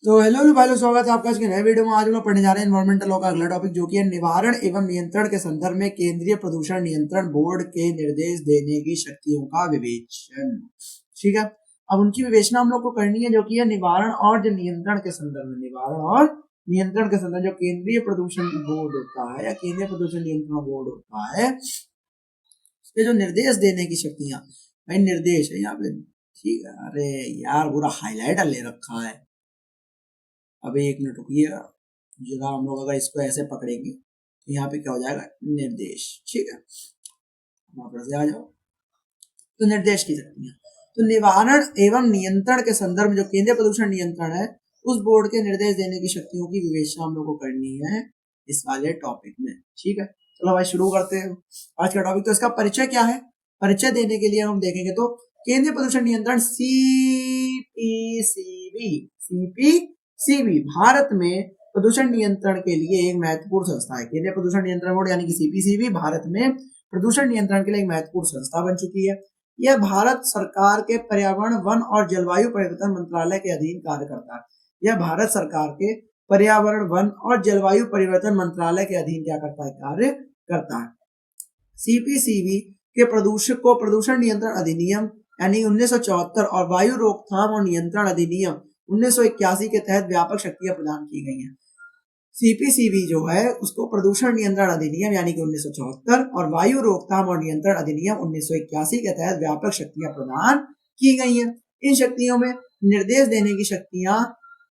तो हेलो भाई लोग, स्वागत है आपका आज के नए वीडियो में। आज हम लोग पढ़ने जा रहे हैं एनवायरमेंटल लॉ का अगला टॉपिक, जो कि है निवारण एवं नियंत्रण के संदर्भ में केंद्रीय प्रदूषण नियंत्रण बोर्ड के निर्देश देने की शक्तियों का विवेचन। ठीक है, अब उनकी विवेचना हम लोग को करनी है, जो कि है निवारण और जो नियंत्रण के संदर्भ में। निवारण और नियंत्रण के संदर्भ जो केंद्रीय प्रदूषण बोर्ड होता है या केंद्रीय प्रदूषण नियंत्रण बोर्ड होता है, उसके जो निर्देश देने की शक्तियां, भाई निर्देश है यहाँ पे। ठीक है, अरे यार पूरा हाईलाइटर ले रखा है। अभी एक मिनट रुकिए जरा, हम लोग अगर इसको ऐसे पकड़ेंगे तो यहाँ पे क्या हो जाएगा, निर्देश। ठीक है, वापस से आ जाओ। तो निर्देश की शक्तियां, तो निवारण एवं नियंत्रण के संदर्भ में जो केंद्रीय प्रदूषण नियंत्रण है, उस बोर्ड के निर्देश देने की शक्तियों की विवेचना हम लोग को करनी है इस वाले टॉपिक में। ठीक है, चलो भाई शुरू करते हैं आज का टॉपिक। तो इसका परिचय क्या है, परिचय देने के लिए हम देखेंगे तो केंद्रीय प्रदूषण नियंत्रण सीपीसीबी भारत में प्रदूषण नियंत्रण के लिए एक महत्वपूर्ण संस्था है। केंद्रीय प्रदूषण नियंत्रण बोर्ड यानी कि सीपीसीबी भारत में प्रदूषण नियंत्रण के लिए एक महत्वपूर्ण संस्था बन चुकी है। यह भारत सरकार के पर्यावरण, वन और जलवायु परिवर्तन मंत्रालय के अधीन कार्य करता है। यह भारत सरकार के पर्यावरण, वन और जलवायु परिवर्तन मंत्रालय के अधीन क्या करता है, कार्य करता है। सीपीसीबी के प्रदूषण नियंत्रण अधिनियम यानी 1974 और वायु रोकथाम और नियंत्रण अधिनियम 1981 के तहत व्यापक शक्तियां प्रदान की गई हैं। सीपीसीबी जो है उसको प्रदूषण नियंत्रण अधिनियम यानी कि 1974 और वायु रोकथाम और नियंत्रण अधिनियम 1981 के तहत व्यापक शक्तियां प्रदान की गई हैं। इन शक्तियों में निर्देश देने की शक्तियां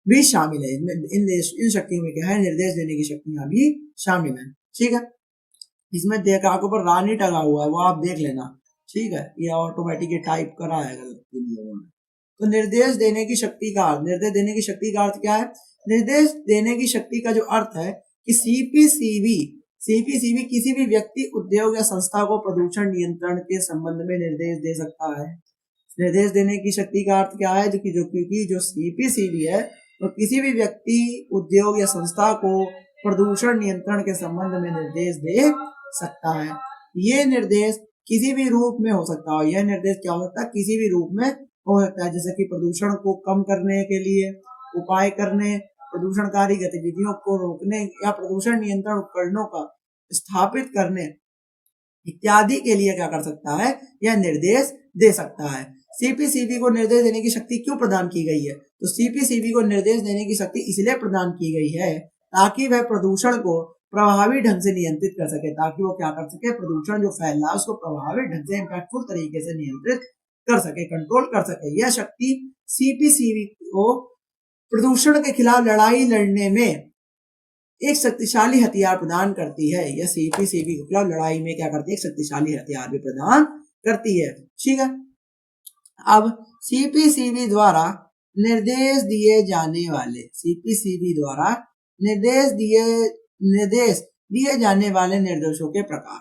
भी शामिल है। इन शक्तियों में क्या है, निर्देश देने की शक्तियां भी शामिल है। ठीक है, इसमें देखा के ऊपर रानी टंगा हुआ है, वो आप देख लेना। ठीक है, ये ऑटोमेटिक टाइप करा है इन लोगों ने। तो निर्देश देने की शक्ति का अर्थ, निर्देश देने की शक्ति का अर्थ क्या है, निर्देश देने की शक्ति का जो अर्थ है कि सीपीसीबी किसी भी व्यक्ति, उद्योग या संस्था को प्रदूषण नियंत्रण के संबंध में निर्देश दे सकता है। निर्देश देने की शक्ति का अर्थ क्या है, जो सीपीसीबी है वो तो किसी भी व्यक्ति, उद्योग या संस्था को प्रदूषण नियंत्रण के संबंध में निर्देश दे सकता है। ये निर्देश किसी भी रूप में हो सकता है। यह निर्देश क्या हो सकता है, किसी भी रूप में हो सकता है, जैसे कि प्रदूषण को कम करने के लिए उपाय करने, प्रदूषणकारी गतिविधियों को रोकने या प्रदूषण नियंत्रण उपकरणों का स्थापित करने इत्यादि के लिए क्या कर सकता है, यह निर्देश दे सकता है। सीपीसीबी को निर्देश देने की शक्ति क्यों प्रदान की गई है, तो सीपीसीबी को निर्देश देने की शक्ति इसलिए प्रदान की गई है ताकि वह प्रदूषण को प्रभावी ढंग से नियंत्रित कर सके, ताकि वो क्या कर सके, प्रदूषण जो फैल रहा है उसको प्रभावी ढंग से, इम्पैक्टफुल तरीके से नियंत्रित कर सके, कंट्रोल कर सके। यह शक्ति सीपीसीबी को प्रदूषण के खिलाफ लड़ाई लड़ने में एक शक्तिशाली हथियार प्रदान करती है। यह सीपीसीबी के खिलाफ लड़ाई में क्या करती है, एक शक्तिशाली हथियार भी प्रदान करती है। ठीक है, अब सीपीसीबी द्वारा निर्देश दिए जाने वाले, सीपीसीबी द्वारा निर्देश दिए जाने वाले निर्देशों के प्रकार।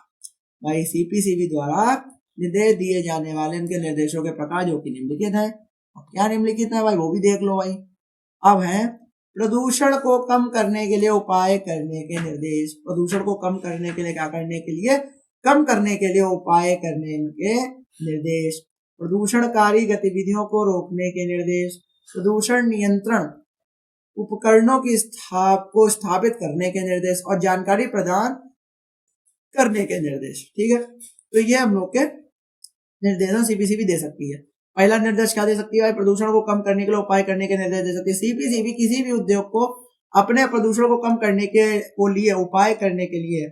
भाई सीपीसीबी द्वारा निर्देश दिए जाने वाले उनके निर्देशों के प्रकार जो कि निम्नलिखित है। अब क्या निम्नलिखित है भाई, वो भी देख लो भाई। अब है प्रदूषण को कम करने के लिए उपाय करने के निर्देश। प्रदूषण को कम करने के लिए क्या करने के लिए, कम करने के लिए उपाय करने के निर्देश। प्रदूषणकारी गतिविधियों को रोकने के निर्देश। प्रदूषण नियंत्रण उपकरणों की स्थापित करने के निर्देश और जानकारी प्रदान करने के निर्देश। ठीक है, तो ये हम लोग के निर्देश सीपीसीबी दे सकती है। पहला निर्देश क्या दे सकती है, प्रदूषण को कम करने के लिए उपाय करने के निर्देश दे सकती है। सीपीसीबी किसी भी उद्योग को अपने प्रदूषण को कम करने के लिए उपाय करने के लिए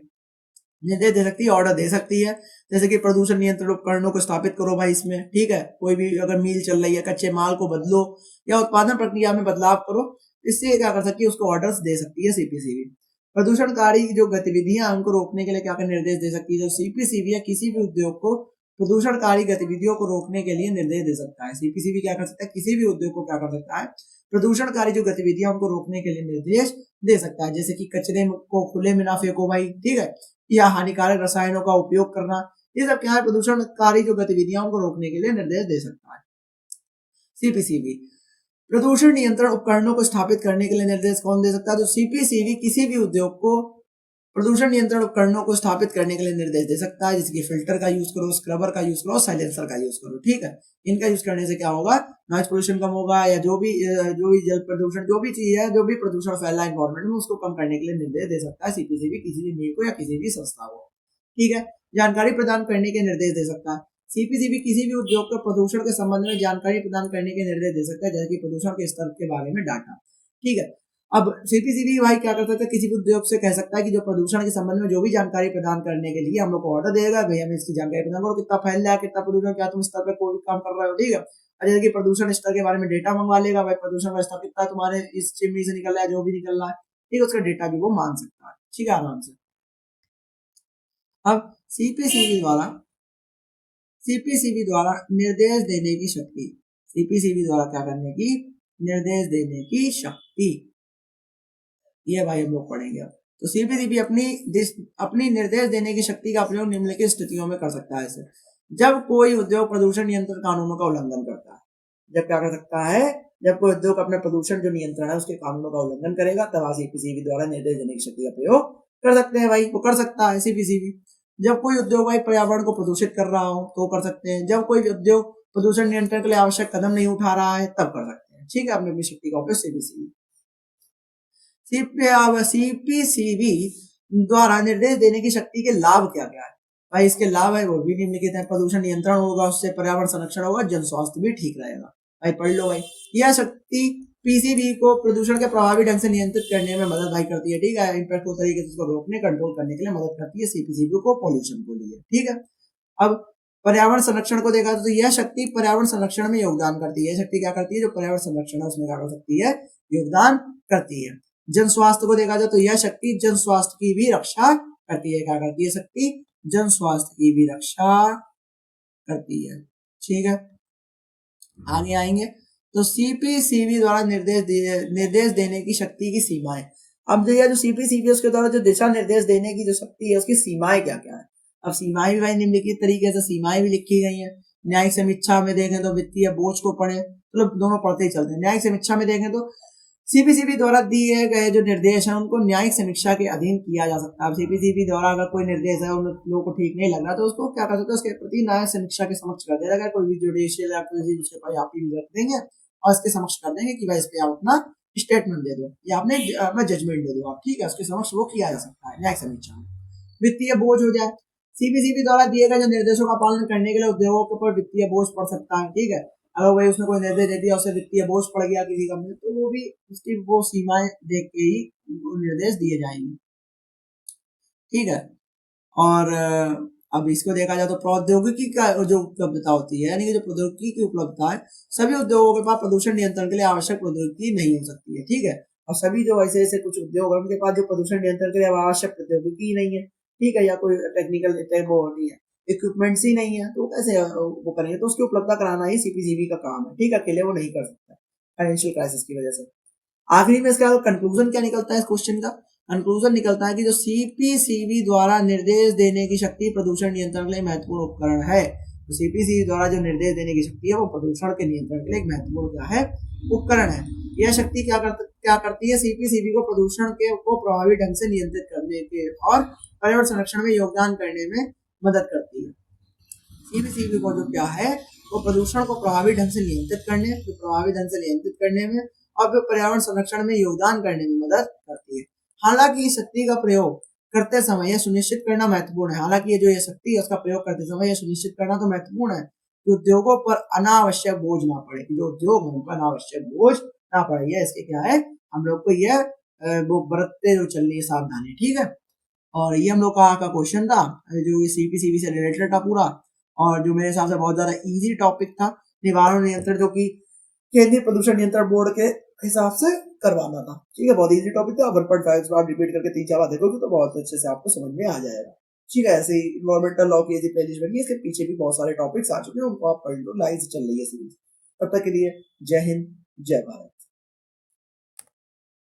निर्देश दे सकती है, ऑर्डर दे सकती है। जैसे कि प्रदूषण नियंत्रण उपकरणों को स्थापित करो भाई इसमें। ठीक है, कोई भी अगर मिल चल रही है, कच्चे माल को बदलो या उत्पादन प्रक्रिया में बदलाव करो, इससे क्या कर सकती है, उसको ऑर्डर्स दे सकती है सीपीसीबी। प्रदूषणकारी जो गतिविधियां उनको रोकने के लिए क्या निर्देश दे सकती है, जो सीपीसीबी है किसी भी उद्योग को प्रदूषणकारी गतिविधियों को रोकने के लिए निर्देश दे सकता है। सीपीसीबी क्या कर सकता है, किसी भी उद्योग को क्या कर सकता है, प्रदूषणकारी जो गतिविधियां उनको रोकने के लिए निर्देश दे सकता है। जैसे कि कचरे को खुले में ना फेंको भाई, ठीक है, या हानिकारक रसायनों का उपयोग करना, ये सब क्या है, प्रदूषणकारी जो गतिविधियां उनको रोकने के लिए निर्देश दे सकता है सीपीसीबी। प्रदूषण नियंत्रण उपकरणों को स्थापित करने के लिए निर्देश कौन दे सकता है, तो सीपीसीबी किसी भी उद्योग को प्रदूषण नियंत्रण उपकरणों को स्थापित करने के लिए निर्देश दे सकता है, जैसे कि फिल्टर का यूज करो, स्क्रबर का यूज करो, साइलेंसर का यूज करो। ठीक है, इनका यूज करने से क्या होगा, नॉइज पोल्यूशन कम होगा, या जो भी जल प्रदूषण, जो भी चीज है, जो भी प्रदूषण फैला है एनवायरमेंट में, उसको कम करने के लिए निर्देश दे सकता है सीपीसीबी किसी भी मील को या किसी भी संस्था को। ठीक है, जानकारी प्रदान करने के निर्देश दे सकता है। सीपीसीबी किसी भी उद्योग को प्रदूषण के संबंध में जानकारी प्रदान करने के निर्देश दे सकता है, जैसे कि प्रदूषण के स्तर के बारे में डाटा। ठीक है, अब सीपीसीबी भाई क्या कर सकता है, किसी भी उद्योग से कह सकता है कि जो प्रदूषण के संबंध में जो भी जानकारी प्रदान करने के लिए हम लोग को ऑर्डर देगा, भाई हमें इसकी जानकारी प्रदान करो, कितना फैल रहा है, कितना प्रदूषण, क्या तुम स्तर पर कोई भी काम कर रहे हो। ठीक है, जैसे कि प्रदूषण स्तर के बारे में डेटा मंगवा लेगा, भाई प्रदूषण का स्तर कितना तुम्हारे इस चिमनी से निकल रहा है, जो भी निकल रहा है, ठीक है, उसका डेटा भी वो मांग सकता है। ठीक है, आराम से। अब सीपीसीबी द्वारा निर्देश देने की शक्ति, सीपीसीबी द्वारा क्या करने की, निर्देश देने की शक्ति, ये भाई हम लोग पढ़ेंगे। अब तो सीपीसीबी अपनी निर्देश देने की शक्ति का प्रयोग निम्नलिखित स्थितियों में कर सकता है। ऐसे जब कोई उद्योग प्रदूषण नियंत्रण कानूनों का उल्लंघन करता है, जब क्या कर सकता है, जब कोई उद्योग अपने प्रदूषण जो नियंत्रण है उसके कानूनों का उल्लंघन करेगा, तब सीपीसीबी द्वारा निर्देश देने की शक्ति का प्रयोग कर सकते हैं। भाई वो कर सकता है सीपीसीबी। जब कोई उद्योग भाई पर्यावरण को प्रदूषित कर रहा हो तो कर सकते हैं। जब कोई उद्योग प्रदूषण नियंत्रण के लिए आवश्यक कदम नहीं उठा रहा है तब कर सकते हैं। ठीक है, अपनी अपनी शक्ति का उपयोग सीपीसीबी सीपीसीबी द्वारा निर्देश देने की शक्ति के लाभ क्या क्या है। भाई इसके लाभ है वो भी निम्नलिखित है। प्रदूषण नियंत्रण होगा, उससे पर्यावरण संरक्षण होगा, जन स्वास्थ्य भी ठीक रहेगा। भाई पढ़ लो भाई, यह शक्ति पीसीबी को प्रदूषण के प्रभावी ढंग से नियंत्रित करने में मदद भाई करती है। ठीक है, इम्पैक्ट को तरीके से उसको रोकने, कंट्रोल करने के लिए मदद करती है सीपीसीबी को, पॉल्यूशन को लिए। ठीक है, अब पर्यावरण संरक्षण को देखा तो यह शक्ति पर्यावरण संरक्षण में योगदान करती है। शक्ति क्या करती है, जो पर्यावरण संरक्षण है उसमें क्या कर सकती है, योगदान करती है। जन स्वास्थ्य को देखा जाए तो यह शक्ति जन स्वास्थ्य की भी रक्षा करती है। क्या करती है शक्ति, जन स्वास्थ्य की भी रक्षा करती है। ठीक है, आगे आएंगे तो सीपीसीबी द्वारा निर्देश देने की शक्ति की सीमाएं। अब जो सीपीसीबी उसके द्वारा जो दिशा निर्देश देने की जो शक्ति है उसकी सीमाएं क्या क्या है। अब सीमाएं भी भाई निम्नलिखित तरीके से सीमाएं भी लिखी गई हैं। न्यायिक समीक्षा में देखें तो वित्तीय बोझ को पढ़े, मतलब दोनों पढ़ते ही चलते हैं। न्यायिक समीक्षा में देखें तो सीपीसीबी द्वारा दिए गए जो निर्देश हैं उनको न्यायिक समीक्षा के अधीन किया जा सकता है। सीपीसीबी द्वारा अगर कोई निर्देश है उन लोगों को ठीक नहीं लग रहा तो उसको क्या कर सकते हैं, उसके प्रति न्यायिक समीक्षा के समक्ष कर देगा। कोई भी जुडिशियल या कोई उसके पास अपील रख देंगे और इसके समक्ष कर देंगे कि भाई इस पे आप अपना स्टेटमेंट दे दो या आपने अपना जजमेंट दे दो आप। ठीक है, उसके समक्ष वो किया जा सकता है न्यायिक समीक्षा में। वित्तीय बोझ हो जाए, सीपीसीबी द्वारा दिए गए जो निर्देशों का पालन करने के लिए उद्योगों के ऊपर वित्तीय बोझ पड़ सकता है। ठीक है, अगर वही उसने कोई निर्देश दे दिया उसे वित्तीय बोझ पड़ गया किसी कंपनी तो वो भी उसकी वो सीमाएं देख के ही वो निर्देश दिए जाएंगे। ठीक है, और अब इसको देखा जाए तो प्रौद्योगिकी का जो उपलब्धता होती है, यानी कि जो प्रौद्योगिकी की उपलब्धता है, सभी उद्योगों के पास प्रदूषण नियंत्रण के लिए आवश्यक प्रौद्योगिकी नहीं हो सकती है। ठीक है, और सभी जो ऐसे ऐसे कुछ उद्योग है उनके पास जो प्रदूषण नियंत्रण के लिए आवश्यक प्रौद्योगिकी नहीं है। ठीक है, या कोई टेक्निकल वो नहीं है, इक्विपमेंट्स ही नहीं है, तो कैसे वो करेंगे। तो उसकी उपलब्धता कराना ही सीपीसीबी का काम है। ठीक है, अकेले वो नहीं कर सकता फाइनेंशियल क्राइसिस की वजह से। आखिरी में इसका कंक्लूजन क्या निकलता है इस क्वेश्चन का, कंक्लूजन निकलता है कि जो सीपीसीबी द्वारा निर्देश देने की शक्ति प्रदूषण नियंत्रण के लिए महत्वपूर्ण उपकरण है। तो सीपीसीबी द्वारा जो निर्देश देने की शक्ति है वो प्रदूषण के नियंत्रण के लिए एक महत्वपूर्ण क्या है, उपकरण है। यह शक्ति क्या करती है, सीपीसीबी को प्रदूषण को प्रभावी ढंग से नियंत्रित करने के और पर्यावरण संरक्षण में योगदान करने में मदद करती है। सीपीसीबी को जो क्या है वो प्रदूषण को प्रभावी ढंग से नियंत्रित करने में और पर्यावरण संरक्षण में योगदान करने में मदद करती है। हालांकि इस शक्ति का प्रयोग करते समय यह सुनिश्चित करना महत्वपूर्ण है, हालांकि ये जो ये शक्ति है उसका प्रयोग करते समय यह सुनिश्चित करना तो महत्वपूर्ण है कि उद्योगों पर अनावश्यक बोझ ना पड़े, कि जो उद्योग है उन पर अनावश्यक बोझ ना पड़े। यह इसके क्या है, हम लोग को यह वो बरतते जो चल रही है सावधानी। ठीक है, और ये हम लोग का क्वेश्चन था जो सीपीसीबी से रिलेटेड था पूरा, और जो मेरे हिसाब से बहुत ज्यादा इजी टॉपिक था। निवारण नियंत्रण जो कि केंद्रीय प्रदूषण नियंत्रण बोर्ड के हिसाब से करवाना था। ठीक है, बहुत इजी टॉपिक था। 1.5 बार रिपीट करके 3-4 बार देखोगे तो बहुत अच्छे से आपको समझ में आ जाएगा। ठीक है, ऐसे ही इन्वायरमेंटल लॉ की ऐसी प्लेलिस्ट बनी है, इसके पीछे भी बहुत सारे टॉपिक्स आ चुके हैं, उनको आप पढ़ लो, लाइन से चल रही है सीरीज। तब तक के लिए जय हिंद, जय भारत।